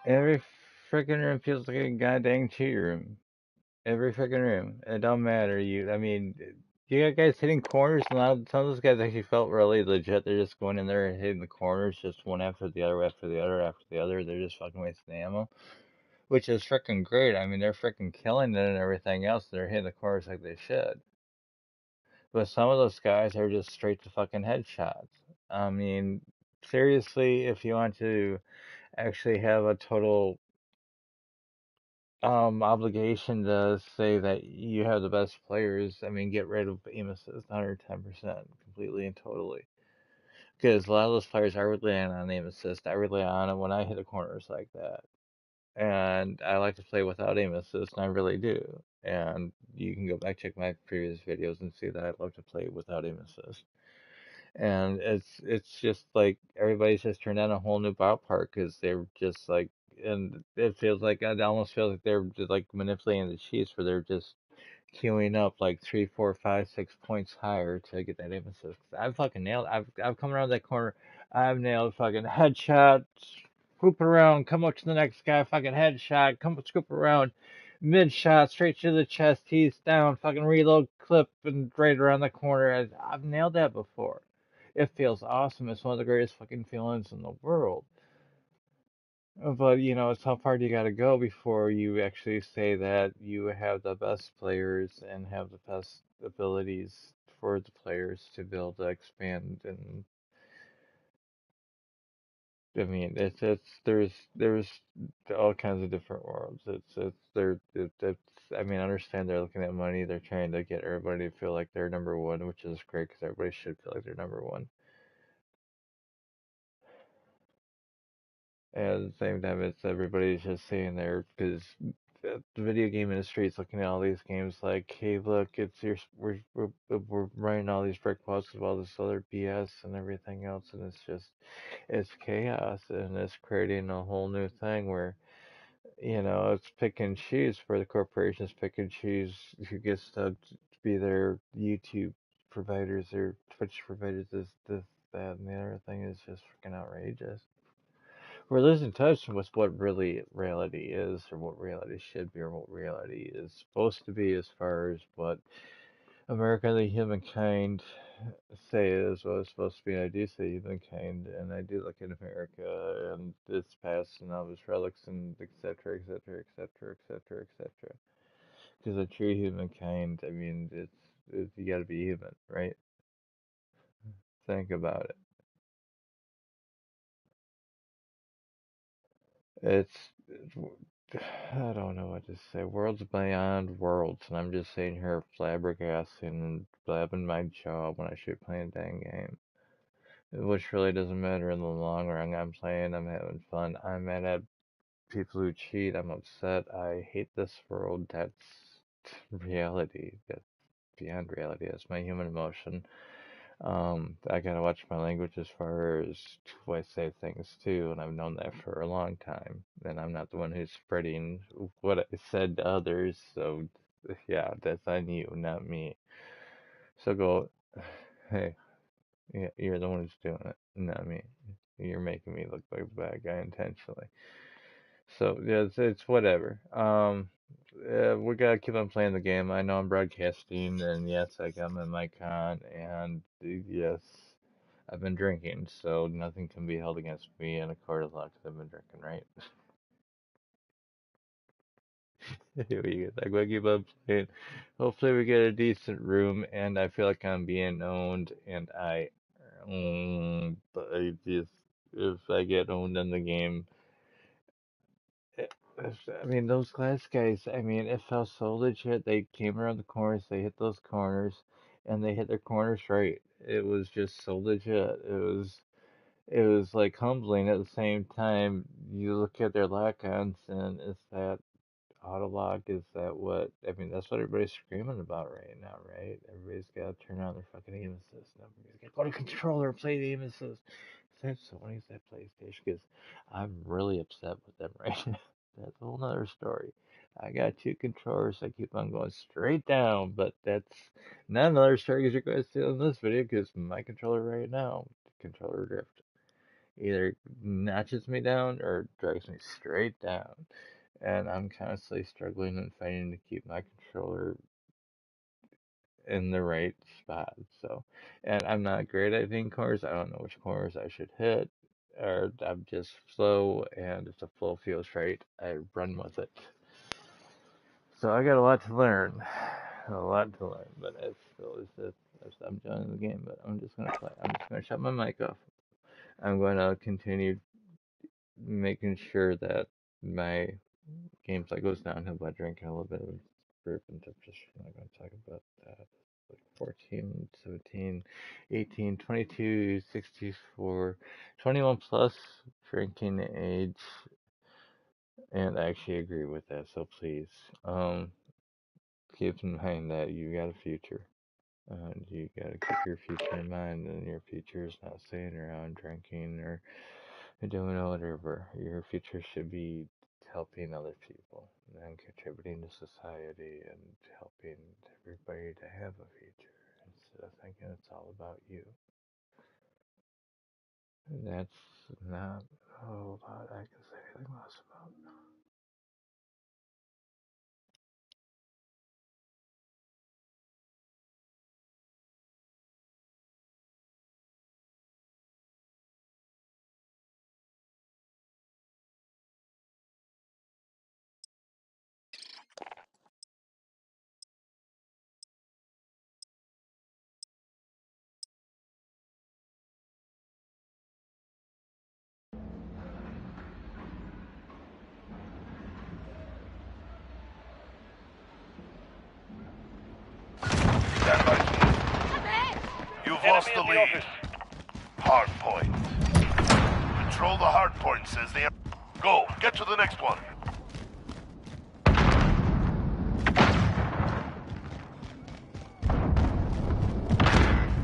Every freaking room feels like a goddamn cheat room. Every freaking room. It don't matter. I mean, you got guys hitting corners, and some of those guys actually felt really legit. They're just going in there and hitting the corners, just one after the other, after the other, after the other. They're just fucking wasting ammo, which is freaking great. I mean, they're freaking killing it and everything else. They're hitting the corners like they should. But some of those guys are just straight to fucking headshots. I mean, seriously, if you want to actually have a total obligation to say that you have the best players, I mean, get rid of aim assist 110% completely and totally. Because a lot of those players I rely on aim assist. I rely on it when I hit the corners like that. And I like to play without aim assist, and I really do. And you can go back check my previous videos and see that I love to play without aim assist. And it's just like everybody's just turned on a whole new ballpark because they're just like, and it feels like it almost feels like they're just like manipulating the Chiefs, where they're just queuing up like 3, 4, 5, 6 points higher to get that aim assist. I've fucking nailed. I've come around that corner. I've nailed fucking headshot, swoop around, come up to the next guy, fucking headshot, come scoop around, mid shot, straight to the chest, he's down, fucking reload, clip, and right around the corner. I've nailed that before. It feels awesome. It's one of the greatest fucking feelings in the world. But it's how far do you got to go before you actually say that you have the best players and have the best abilities for the players to be able to expand. And I mean, there's all kinds of different worlds. It's I mean, I understand they're looking at money. They're trying to get everybody to feel like they're number one, which is great because everybody should feel like they're number one. And at the same time, it's everybody's just sitting there because the video game industry is looking at all these games like, hey, look, it's your we're writing all these brick walls of all this other BS and everything else, and it's chaos, and it's creating a whole new thing where it's pick and choose for the corporations, pick and choose who gets to be their YouTube providers or Twitch providers. This, that, and the other thing is just freaking outrageous. We're losing touch with what really reality is, or what reality should be, or what reality is supposed to be, as far as what America, the humankind, say is what it's supposed to be. And I do say humankind, and I do look at America and its past and all its relics, and etc., etc., etc., etc., etc. Because a true humankind, I mean, it's you got to be human, right? Think about it. It's I don't know what to say. Worlds beyond worlds, and I'm just sitting here flabbergasting and blabbing my jaw when I should play a dang game. Which really doesn't matter in the long run. I'm playing, I'm having fun. I'm mad at people who cheat. I'm upset. I hate this world. That's reality. That's beyond reality. That's my human emotion. I gotta watch my language as far as who I say things to, and I've known that for a long time. And I'm not the one who's spreading what I said to others, so yeah, that's on you, not me. So go, hey, yeah, you're the one who's doing it, not me. You're making me look like a bad guy intentionally. So yeah, it's whatever. We gotta keep on playing the game. I know I'm broadcasting, and yes, I got my mic on, and yes, I've been drinking, so nothing can be held against me in a court of law because I've been drinking, right? Here we go. I'm gonna keep on playing. Hopefully, we get a decent room, and I feel like I'm being owned, and but I just if I get owned in the game. I mean, those glass guys, I mean, it felt so legit. They came around the corners, they hit those corners, and they hit their corners right. It was just so legit. It was like humbling at the same time. You look at their lock-ons, and is that auto lock? Is that what? I mean, that's what everybody's screaming about right now, right? Everybody's got to turn on their fucking aim assist. And everybody's got to go to controller, play the aim assist. Is that Sony? Is that PlayStation? Because I'm really upset with them right now. That's a whole nother story. I got two controllers. I keep on going straight down, but that's not another story because you're going to see in this video because my controller right now, controller drift. either notches me down or drags me straight down. And I'm constantly struggling and fighting to keep my controller in the right spot. So, and I'm not great at hitting corners. I don't know which corners I should hit, or I'm just slow. And if the flow feels right, I run with it. So I got a lot to learn, a lot to learn. But as still as I'm done the game, but I'm just gonna play. I'm just gonna shut my mic off. I'm going to continue making sure that my gameplay goes downhill by drinking a little bit of bourbon. I'm just not going to talk about that. Like 14, 17, 18, 22, 64, 21 plus drinking age, and I actually agree with that. So please, keep in mind that you got a future. You got to keep your future in mind, and your future is not sitting around drinking or doing whatever. Your future should be helping other people and contributing to society and helping everybody to have a future instead of thinking it's all about you. And that's not a whole lot I can say anything else about. 'You've lost the lead. Hard point. Control the hard point, says the... Go, get to the next one.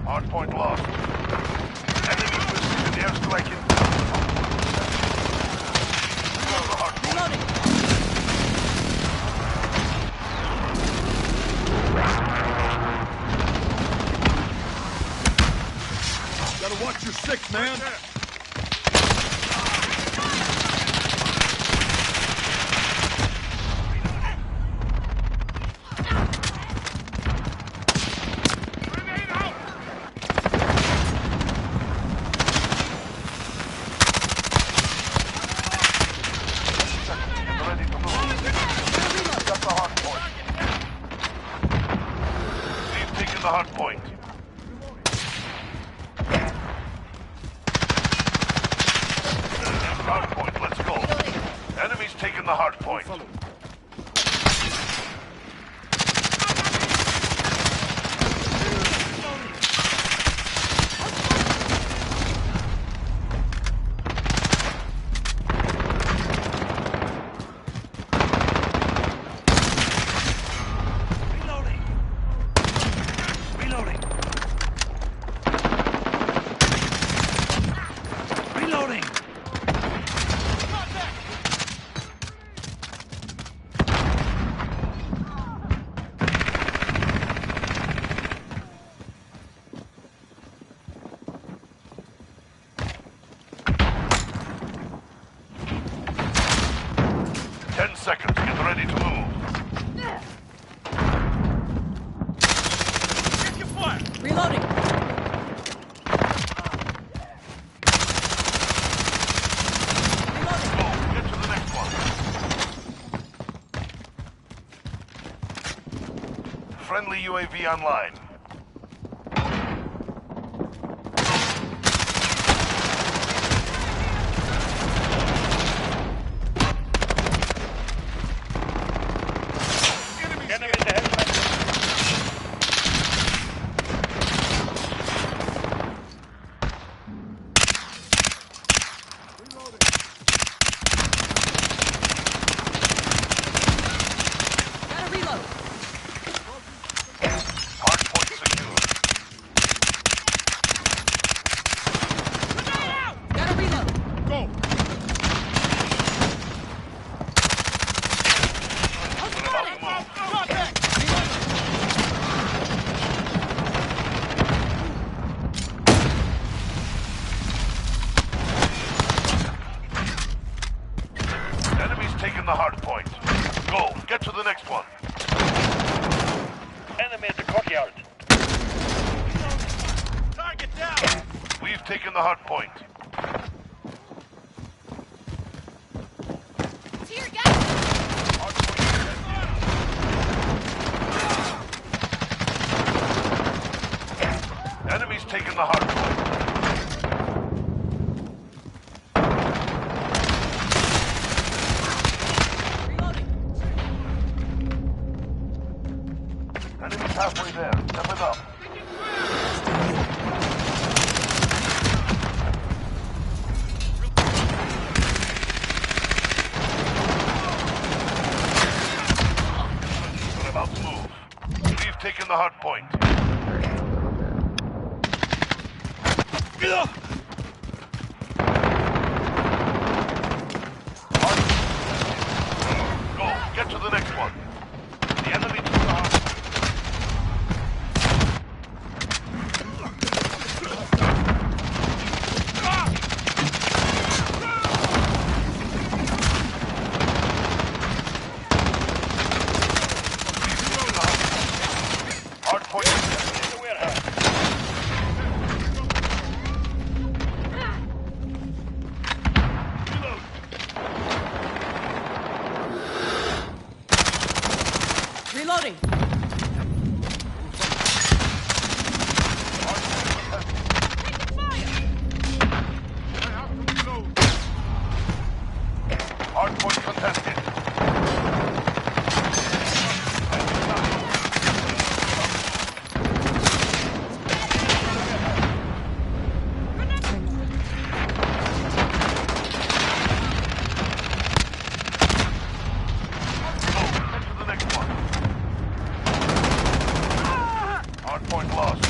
Hard point lost. Enemy precision airstrike in... Control the hard point. Gotta watch your six, man. Ready to move. Got the hard point. We've taken the hard point. Hard point, let's go. Enemy's taken the hard point. Reloading. Reloading. 10 seconds, get ready to move. Check your fire. Reloading. Go, get to the next one. Friendly UAV online. Gotta reload. Hard point taken the hard point. Go, get to the next one. Enemy at the courtyard. Target down! We've taken the hard point. Tear gas! Enemy's taken the hard point. Reloading. Enemy's halfway there. Step it up. We're about to move. We've taken the hard point. Go, get to the next one. The enemy took the hard point. Hard point. In the warehouse. Reloading. Taking fire. Hard point contested. Get to the next one. Hard point lost.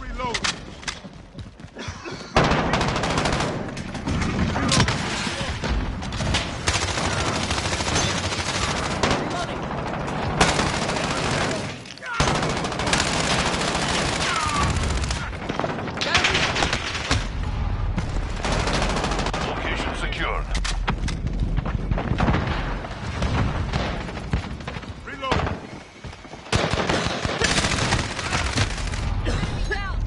Reloading. Location secured. Down.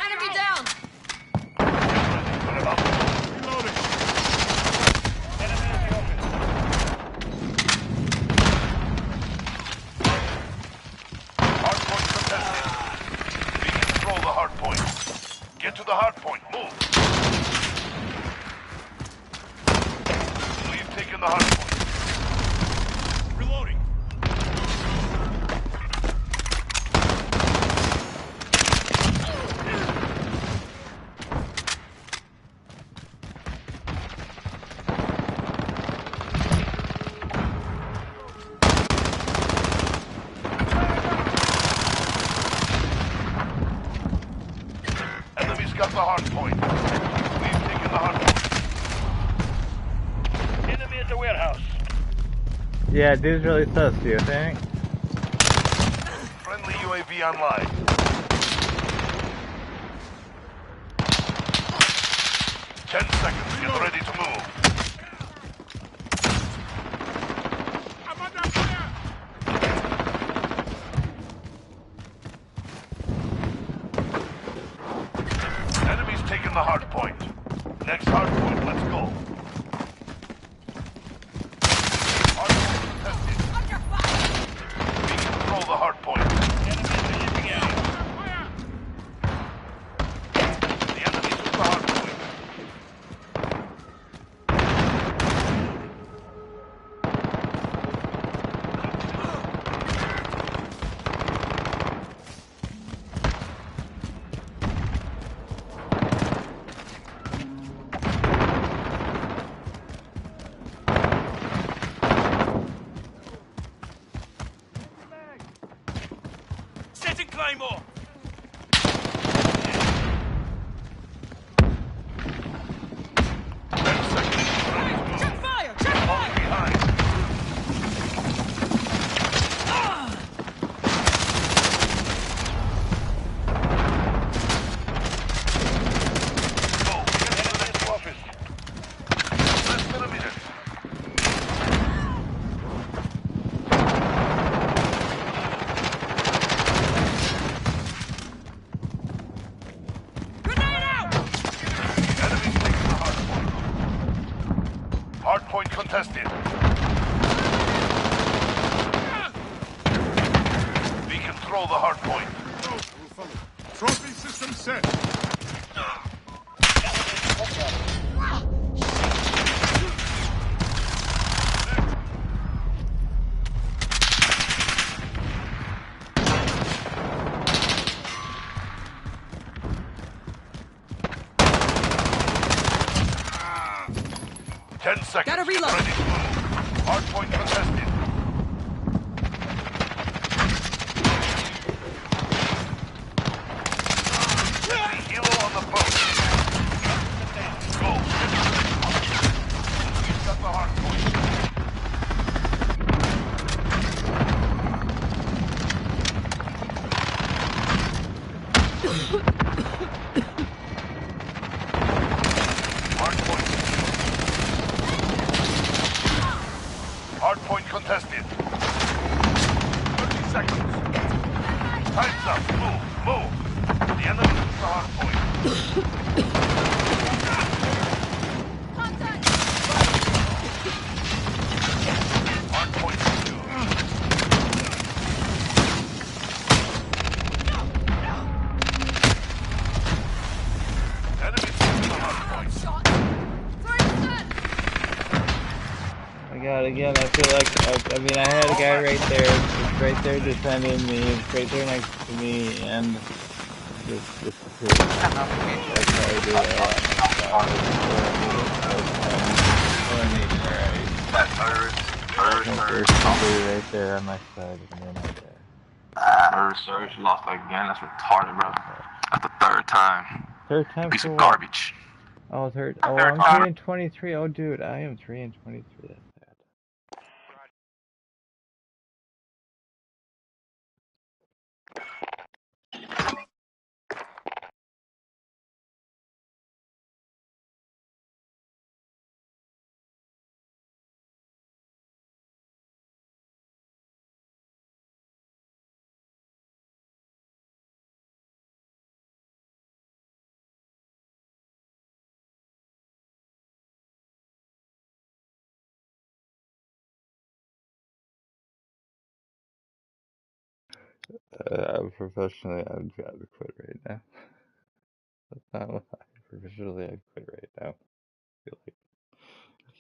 Enemy down. We're about to move. Enemy in the office. Hard point contested. We control the hard point. Get to the hard point. Move. We've taken the hard point. Reloading. Enemy's got the hard point. We've taken the hard point. Enemy at the warehouse. Yeah, dude's really sus, do you think? Friendly UAV online. Ten seconds. Get ready to move. Enemy's taken the hard point. Next hard point. Let's go. Hard point contested. Under fire. We control the hard point. Enemy in the living area. The enemy took the hard point. Setting Claymore! 10 seconds. Ready to move. Check fire. Check Falling fire. behind. control the hard point. Trophy system set. 10 seconds. Gotta reload. Ready to move. Hard point contested. Enemy helo on the boat. Go. We've got the hard point. Hard point. Hard point contested. 30 seconds. Time's up. Move. Move. The enemy is the hard point. Contact! Hard point secured. Enemy is the hard point. Shot! 3%! My God, again, I feel like, I mean, I had a guy right there, just right there defending me, right there next to me, and just disappeared. That's how I do that. First somebody right there on my side, and then right there. Surge lost again. That's retarded, bro. That's the third time. Third time Piece for of what? garbage. Oh, third. Oh, I'm 3 and 23. Oh, dude, I am 3 and 23. That's bad. Professionally, I'd quit right now. That's not what professionally, I'd quit right now. I feel like,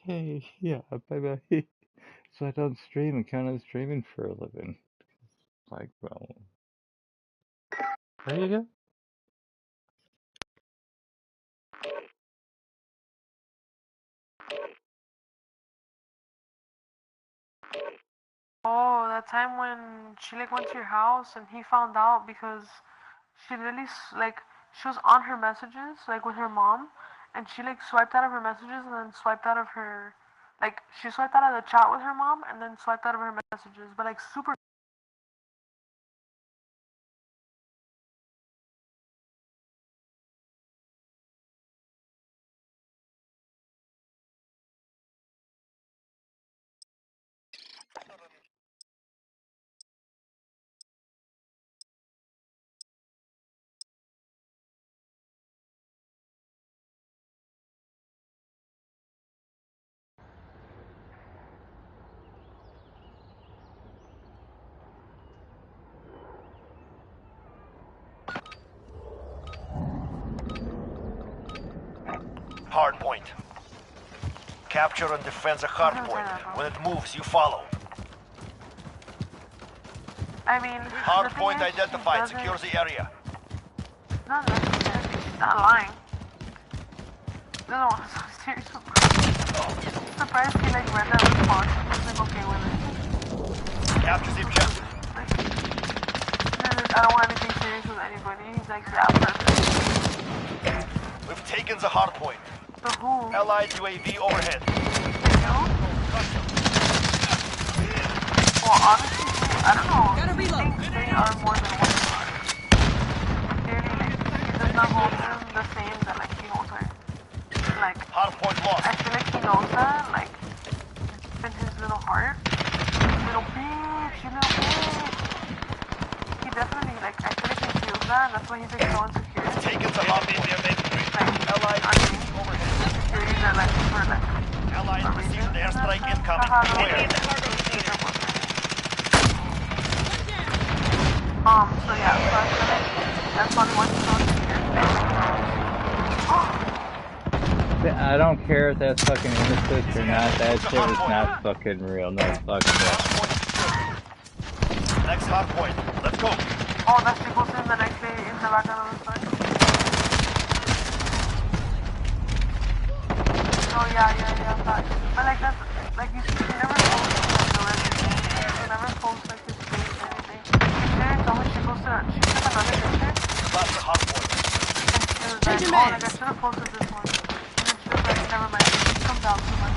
okay, yeah, bye bye. So I don't stream and count on streaming for a living. Like, well, there you go. Oh, that time when she like went to your house and he found out because she literally she was on her messages like with her mom, and she like swiped out of her messages and then swiped out of her, like she swiped out of the chat with her mom and then swiped out of her messages, but like super. Hard point. Capture and defend the hard point. When it moves, you follow. I mean, Hard point identified. Secure the area. No, she's not lying. No, I'm so serious. I'm surprised he like read that response and was like okay with it. Capture the objective. Like, I don't want anything serious with anybody. He's like that person. We've taken the hard point. So who? Allied UAV overhead. You? Well, honestly, I don't know. Gotta reload. I think they are more than one. Clearly, like, he does not hold them the same that like he holds her. Like, Hard point lost. I feel like he knows that, like, it's in his little heart. Little bitch, you little bitch. He definitely, like, I feel like he feels that, and that's why he's like so insecure. Taken the hard point. Like, I mean, Overhead. insecurities are like for like Allied a received reason. an airstrike incoming. Haha, Clear. So yeah, so I feel like that's probably why she's going to I don't care if that's fucking innocent or not. That shit was not fucking real. No fucking way. Next hard point. Let's go. Oh, that she goes in the next day in the background of the story. Oh yeah, that. But like that's like you see, she never posts like the resume. She never posts like his face or anything. She didn't tell me she took another picture. That's the hard point. And she was like, oh, like I should have posted this one. And then she was like, never mind, it comes out too much.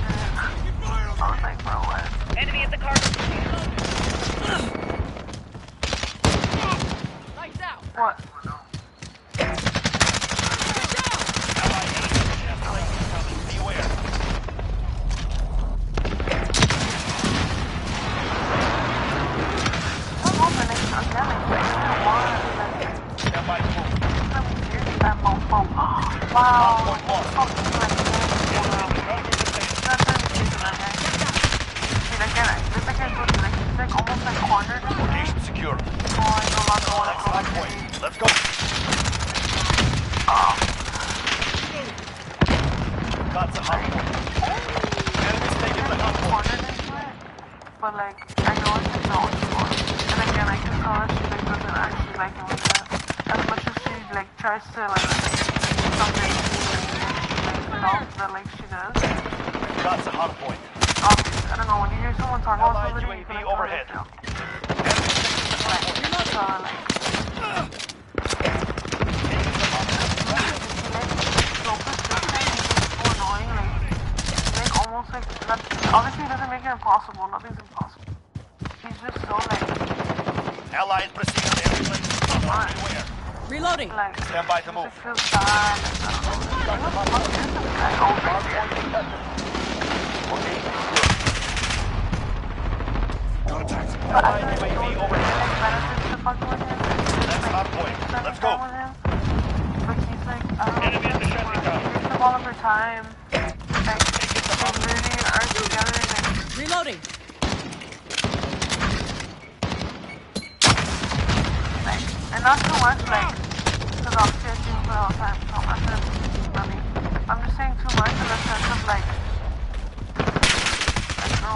I was like, bro, what? Enemy at the cargo. Lights out. What? Beware. I'm hoping like, again, like, I don't want like, Stand by to move. I'm weird with that mofo. Wow. Fucking like, that's really crazy, that guy. See, like, this like I told you, like, he's like almost like cornered. Location secure. Oh, I no longer want to Next go hard back point. to Let's go. That's a hard point. Enemies taking the hard point. cornered into it. But like, I know it's like not what she wants. And again, I can tell that she like doesn't actually like him like that. As much as she like tries to like something like herself that like she does. That's a hard point. Obviously, I don't know, when you hear someone talk about Allied somebody, you can UAV like overhead. tell. Enemies taking the hard point. So like, almost like that. Obviously, it doesn't make it impossible. Nothing's impossible. He's just so like, Allied precision airplane. Beware. Reloading. like, Stand by to move. it feels bad. Like, what the fuck is this guy over here? But I Allied feel like UAV those overhead. like benefits to fucking with him. Next hard point. Spending Let's go. time with him. But he's like, I don't know. Enemy at the shanty tower. He takes up all of her time. Like, they really are together. Like, Reloading. and not too much, like, because obviously I see him for all the time, so I'm not sure if I mean, I'm just saying too much in the sense of, like, no.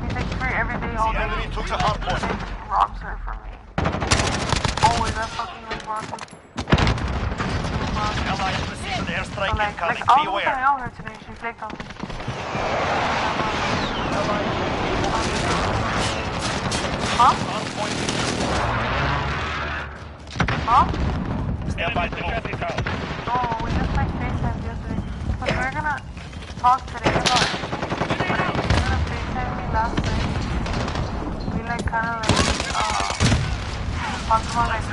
He's, like, free every day, all The day. enemy took the hard point. Like, robs her from me. Always, that fucking, like, robs me. Allied precision airstrike Like, incoming. I was Beware. hanging out with her today, she flaked on me. Huh? Hard point. Huh? Stand by to move. Shanty tower. No, we just like FaceTimed yesterday. But we're gonna talk today about it. But she was gonna FaceTime me last night. We like kinda like talked about like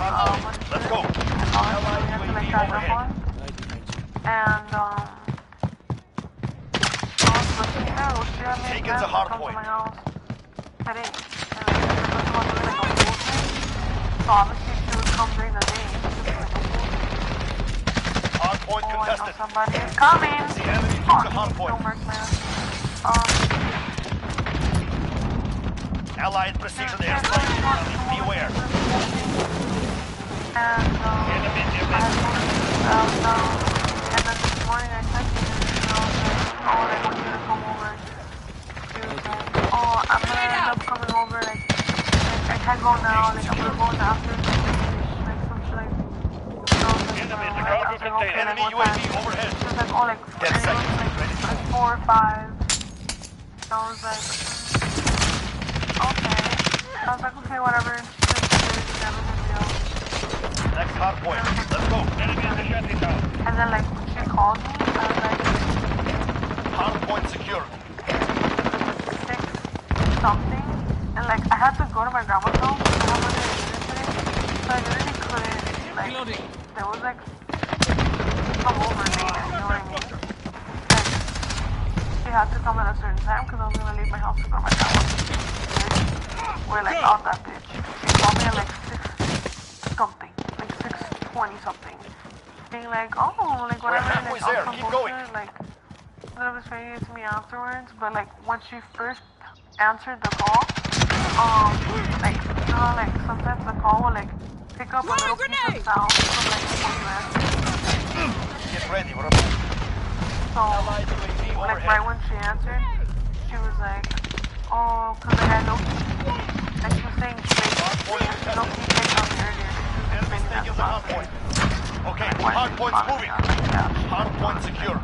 what she Let's did go. and all that stuff we had to like catch up on. And but she had made Taking plans the to hard come to point. my house today. And like we were supposed to do like a pool thing. So obviously she would come during the day. Hard point Oh, I know contested. somebody is coming. The enemy took Oh, the hard point. don't work, man. Allied precision airstrike incoming. Beware. And I was down. And then this morning I texted her and I was like, oh, I want you to come over. She was like, oh, I'm gonna end up coming over. Like, I can't go now. Like, I'm gonna go in after. Like, some shit like. So I was like, Enemy at the I cargo was like, okay, container. like, Enemy what time? UAV overhead. She was like, oh, like, 10 seconds. Ready to like move. 4 or 5. I was like, okay. I was like, okay, whatever. Next hard point. Let's go. Enemy at the shanty tower. And then like when she called me, I was like Hard point secured. 6 something. And like I had to go to my grandma's house because I wasn't today. So I literally couldn't like Reloading. there was like come over later, you know what I mean? Like she had to come at a certain time because I was gonna leave my house to go to my grandma's. We're like out that bitch. She called me at like 6 something. Like 6:20 something. Being like, oh, like whatever, halfway like there. some Keep going. bullshit, like that was explaining it to me afterwards, but like when she first answered the call, like you know, like sometimes the call will like pick up a little piece of sound from like the phone message. Get ready, we're about. So, like right when she answered, she was like, oh, cause like I low-key, like she was saying fake, she low-key faked on me earlier. She was Enemy saying taking that the hard point. Okay, hard point's moving. Hard point secured.